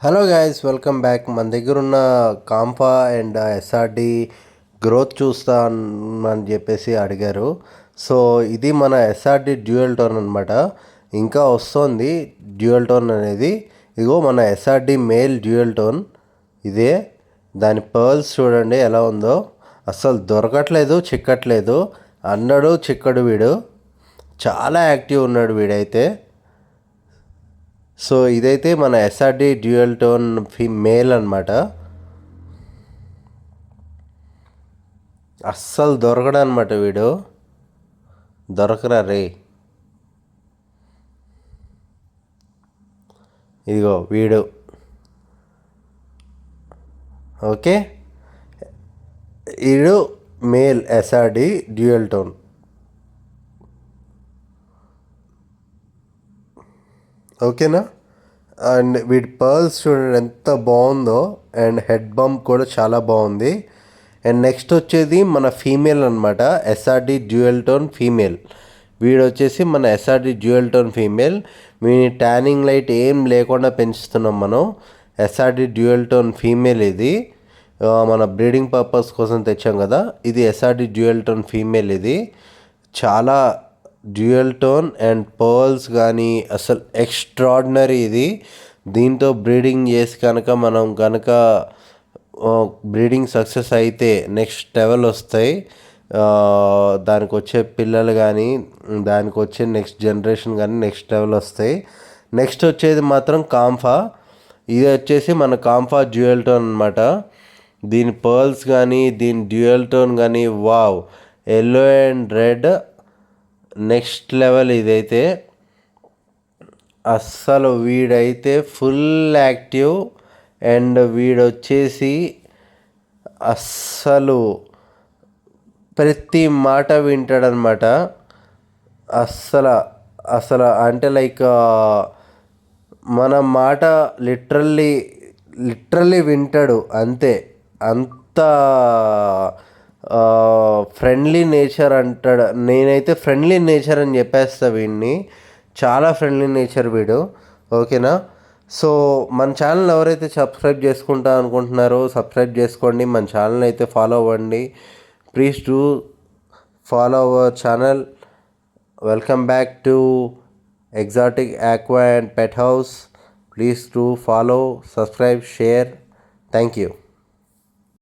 Hello guys, welcome back. మన దగ్గర ఉన్న కాంఫా అండ్ ఎస్ఆర్డి గ్రోత్ చూస్తామని చెప్పేసి అడిగారు. సో ఇది మన ఎస్ఆర్డి డ్యూయల్ టోన్ అనమాట. ఇంకా వస్తుంది డ్యూయల్ టోన్ అనేది. ఇగో మన ఎస్ఆర్డి మేల్ డ్యూయల్ టోన్ ఇదే. దాని పర్ల్స్ చూడండి ఎలా ఉందో. అస్సలు దొరకట్లేదు, చిక్కట్లేదు. అన్నడు చిక్కడు వీడు. చాలా యాక్టివ్ ఉన్నాడు వీడైతే. సో ఇదైతే మన ఎస్ఆర్డి డ్యూయల్ టోన్ మేల్ అనమాట. అస్సలు దొరకడం అనమాట వీడు. దొరకరా రే. ఇదిగో వీడు. ఓకే, వీడు మేల్ ఎస్ఆర్డి డ్యూయల్ టోన్. ఓకేనా. అండ్ వీటి పర్ల్స్ చూడండి ఎంత బాగుందో. అండ్ హెడ్ బంప్ కూడా చాలా బాగుంది. అండ్ నెక్స్ట్ వచ్చేది మన ఫీమేల్ అనమాట, ఎస్ఆర్డి డ్యూయల్ టోన్ ఫీమేల్. వీడు వచ్చేసి మన ఎస్ఆర్డి డ్యూయల్ టోన్ ఫీమేల్. వీని ట్యానింగ్ లైట్ ఏం లేకుండా పెంచుతున్నాం మనం. ఎస్ఆర్డి డ్యూయల్ టోన్ ఫీమేల్ ఇది. మన బ్రీడింగ్ పర్పస్ కోసం తెచ్చాం కదా. ఇది ఎస్ఆర్డి డ్యూయల్ టోన్ ఫీమేల్. ఇది చాలా డ్యూయల్ టోన్ అండ్ పర్ల్స్ కానీ అసలు ఎక్స్ట్రాడినరీ ఇది. దీంతో బ్రీడింగ్ చేసి కనుక మనం కనుక బ్రీడింగ్ సక్సెస్ అయితే నెక్స్ట్ లెవెల్ వస్తాయి. దానికి వచ్చే పిల్లలు కానీ, దానికి వచ్చే నెక్స్ట్ జనరేషన్ కానీ నెక్స్ట్ లెవెల్ వస్తాయి. నెక్స్ట్ వచ్చేది మాత్రం కాంఫా. ఇది వచ్చేసి మన కాంఫా డ్యూయల్ టోన్ అనమాట. దీని పర్ల్స్ కానీ దీని డ్యూయల్ టోన్ కానీ wow, yellow and red next level ఇదైతే. అస్సలు వీడైతే ఫుల్ యాక్టివ్. అండ్ వీడొచ్చేసి అస్సలు ప్రతి మాట వింటాడనమాట. అస్సలు అసలు అంటే లైక్ మన మాట లిటరల్లీ వింటాడు అంతే. అంత ఫ్రెండ్లీ నేచర్ అంటాడు. నేనైతే ఫ్రెండ్లీ నేచర్ అని చెప్పేస్తా వీడిని. చాలా ఫ్రెండ్లీ నేచర్ వీడు. ఓకేనా. సో మన ఛానల్ ఎవరైతే సబ్స్క్రైబ్ చేసుకుంటా అనుకుంటున్నారో సబ్స్క్రైబ్ చేసుకోండి. మన ఛానల్ అయితే ఫాలో అవ్వండి. Please do follow our channel. Welcome back to exotic aqua and pet house. Please do follow, subscribe, share. Thank you.